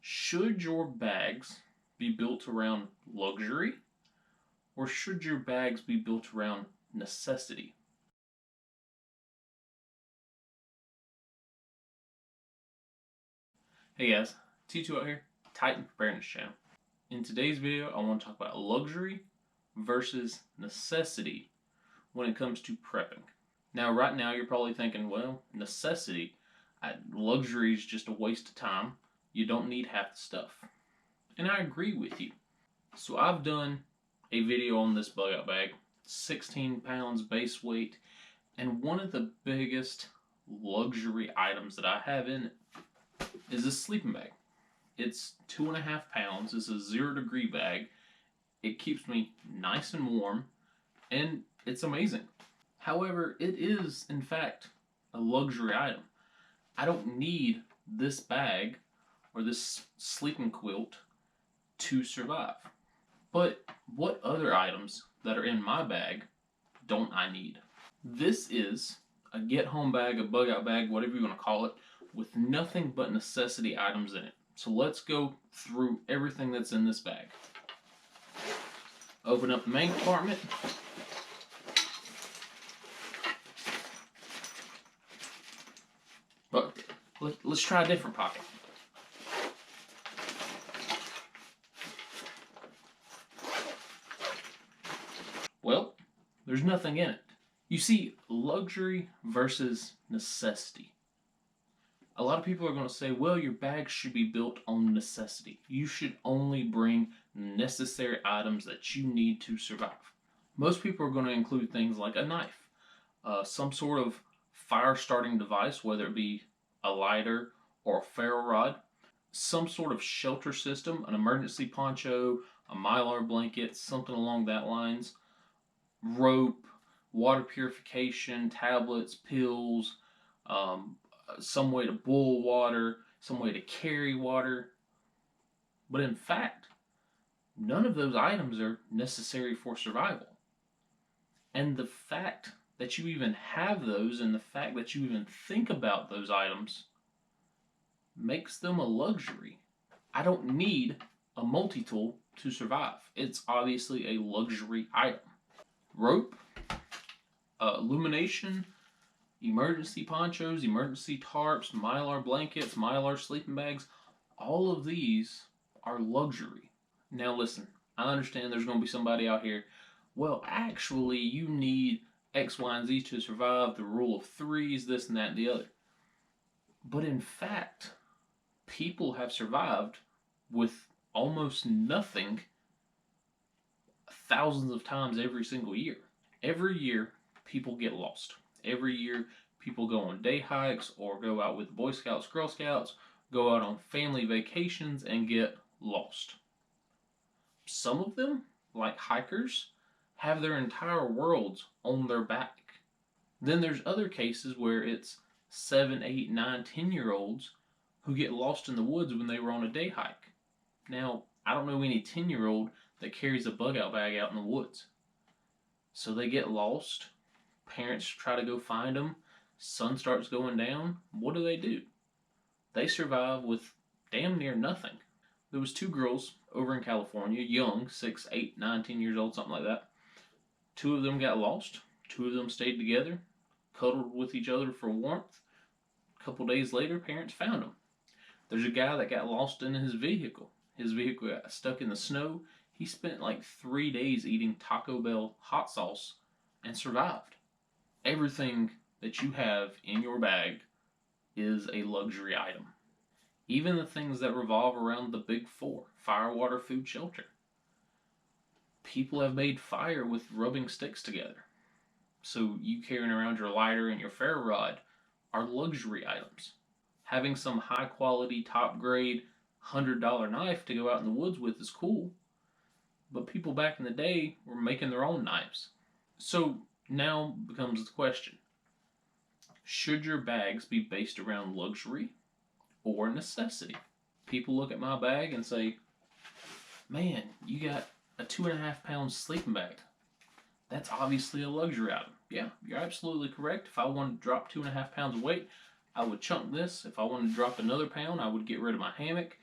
Should your bags be built around luxury or should your bags be built around necessity? Hey guys, T2 out here, Titan Preparedness Channel. In today's video, I want to talk about luxury versus necessity when it comes to prepping. Now, right now, you're probably thinking, well, necessity, luxury is just a waste of time. You don't need half the stuff. And I agree with you. So I've done a video on this bug out bag, 16 pounds base weight, and one of the biggest luxury items that I have in it is this sleeping bag. It's 2.5 pounds. It's a 0-degree bag. It keeps me nice and warm, and it's amazing. However, it is, in fact, a luxury item. I don't need this bag or this sleeping quilt to survive. But what other items that are in my bag don't I need? This is a get-home bag, a bug-out bag, whatever you want to call it, with nothing but necessity items in it. So let's go through everything that's in this bag. Open up the main compartment. But let's try a different pocket. Well, there's nothing in it. You see, luxury versus necessity. A lot of people are going to say, well, your bag should be built on necessity. You should only bring necessary items that you need to survive. Most people are going to include things like a knife, some sort of fire-starting device, whether it be a lighter or a ferro rod, some sort of shelter system, an emergency poncho, a mylar blanket, something along that lines, rope, water purification, tablets, pills, some way to boil water, some way to carry water. But in fact, none of those items are necessary for survival. And the fact that you even have those and the fact that you even think about those items makes them a luxury. I don't need a multi-tool to survive. It's obviously a luxury item. Rope, illumination, emergency ponchos, emergency tarps, mylar blankets, mylar sleeping bags, all of these are luxury. Now listen, I understand there's going to be somebody out here, well, actually you need X, Y, and Z to survive, the rule of threes, this and that and the other. But in fact, people have survived with almost nothing thousands of times every single year. Every year, people get lost. Every year, people go on day hikes or go out with Boy Scouts, Girl Scouts, go out on family vacations and get lost. Some of them, like hikers, have their entire worlds on their back. Then there's other cases where it's 7, 8, 9, 10-year-olds who get lost in the woods when they were on a day hike. Now, I don't know any 10-year-old that carries a bug-out bag out in the woods. So they get lost. Parents try to go find them. Sun starts going down. What do? They survive with damn near nothing. There was 2 girls over in California, young, 6, 8, 9, 10 years old, something like that. 2 of them got lost. 2 of them stayed together, cuddled with each other for warmth. A couple days later, parents found them. There's a guy that got lost in his vehicle. His vehicle got stuck in the snow. He spent like 3 days eating Taco Bell hot sauce and survived. Everything that you have in your bag is a luxury item. Even the things that revolve around the big 4, fire, water, food, shelter. People have made fire with rubbing sticks together. So you carrying around your lighter and your ferro rod are luxury items. Having some high quality, top grade, $100 knife to go out in the woods with is cool. But people back in the day were making their own knives. So now becomes the question, should your bags be based around luxury or necessity? People look at my bag and say, man, you got a 2.5 pound sleeping bag. That's obviously a luxury item. Yeah, you're absolutely correct. If I wanted to drop 2.5 pounds of weight, I would chunk this. If I wanted to drop another pound, I would get rid of my hammock.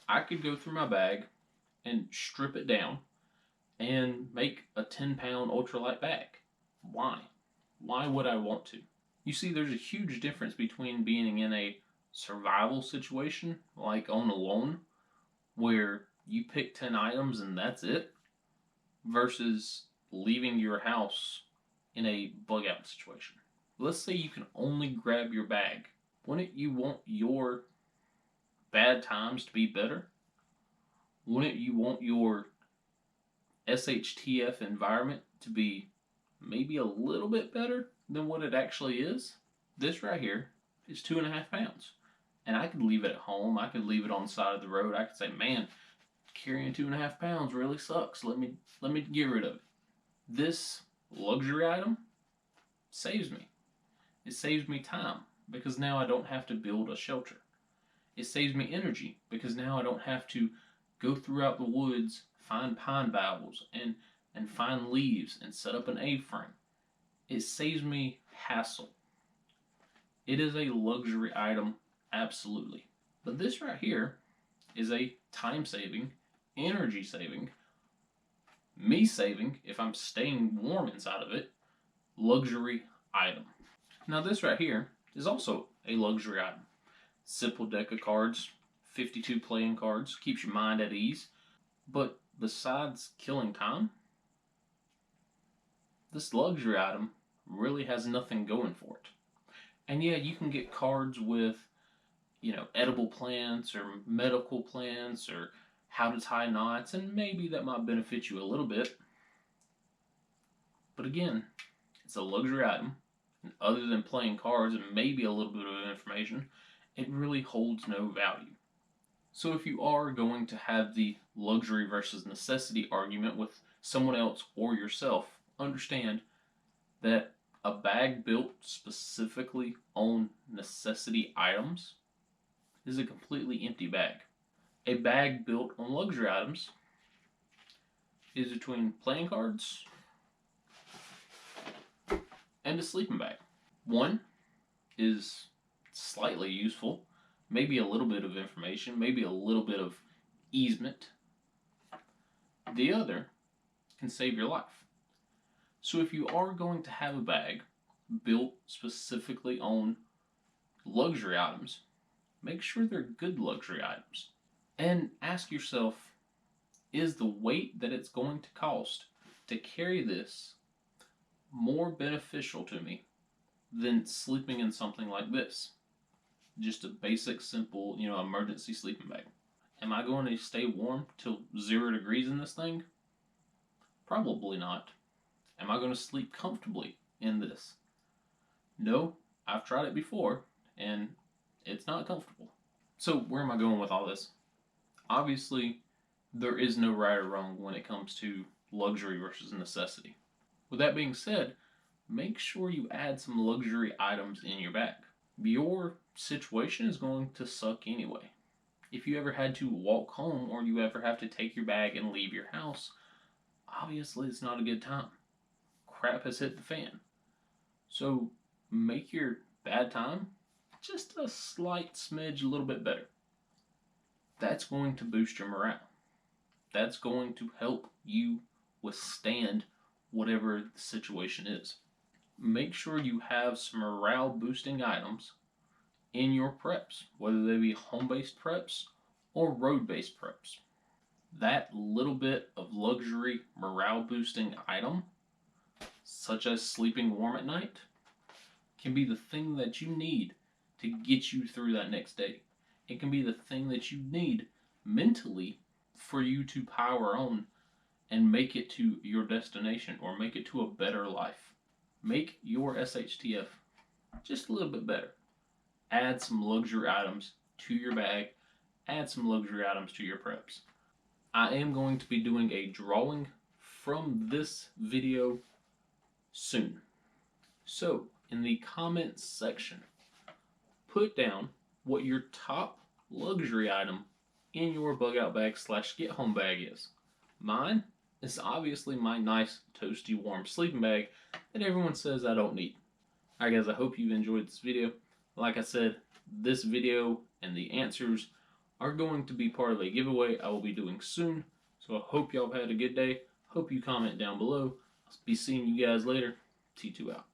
I could go through my bag and strip it down and make a 10-pound ultralight bag. Why? Why would I want to? You see, there's a huge difference between being in a survival situation, like on a loan, where you pick 10 items and that's it, versus leaving your house in a bug out situation. Let's say you can only grab your bag. Wouldn't you want your bad times to be better? Wouldn't you want your SHTF environment to be maybe a little bit better than what it actually is? This right here is 2.5 pounds. And I could leave it at home. I could leave it on the side of the road. I could say, man, carrying 2.5 pounds really sucks. Let me get rid of it. This luxury item saves me. It saves me time because now I don't have to build a shelter. It saves me energy because now I don't have to go throughout the woods, find pine boughs and find leaves and set up an A-frame. It saves me hassle. It is a luxury item, absolutely. But this right here is a time saving, energy saving, me saving if I'm staying warm inside of it, luxury item. Now this right here is also a luxury item. Simple deck of cards, 52 playing cards, keeps your mind at ease. But besides killing time, this luxury item really has nothing going for it. And yeah, you can get cards with, edible plants or medical plants or how to tie knots, and maybe that might benefit you a little bit. But again, it's a luxury item, and other than playing cards and maybe a little bit of information, it really holds no value. So if you are going to have the luxury versus necessity argument with someone else or yourself, understand that a bag built specifically on necessity items is a completely empty bag. A bag built on luxury items is between playing cards and a sleeping bag. One is slightly useful, maybe a little bit of information, maybe a little bit of easement. The other can save your life. So if you are going to have a bag built specifically on luxury items, make sure they're good luxury items. And ask yourself, is the weight that it's going to cost to carry this more beneficial to me than sleeping in something like this? Just a basic, simple, emergency sleeping bag. Am I going to stay warm till 0 degrees in this thing? Probably not. Am I going to sleep comfortably in this? No, I've tried it before, and it's not comfortable. So where am I going with all this? Obviously, there is no right or wrong when it comes to luxury versus necessity. With that being said, make sure you add some luxury items in your bag. Your situation is going to suck anyway. If you ever had to walk home or you ever have to take your bag and leave your house, obviously it's not a good time. Crap has hit the fan. So make your bad time just a slight smidge a little bit better. That's going to boost your morale. That's going to help you withstand whatever the situation is. Make sure you have some morale boosting items in your preps, whether they be home-based preps or road-based preps. That little bit of luxury morale boosting item, such as sleeping warm at night, can be the thing that you need to get you through that next day. It can be the thing that you need mentally for you to power on and make it to your destination or make it to a better life. Make your SHTF just a little bit better. Add some luxury items to your bag. Add some luxury items to your preps. I am going to be doing a drawing from this video soon. So, in the comments section, put down what your top luxury item in your bug out bag / get home bag is. Mine is obviously my nice toasty warm sleeping bag that everyone says I don't need. Alright guys, I hope you've enjoyed this video. Like I said, this video and the answers are going to be part of a giveaway I will be doing soon. So I hope y'all have had a good day. Hope you comment down below. I'll be seeing you guys later. T2 out.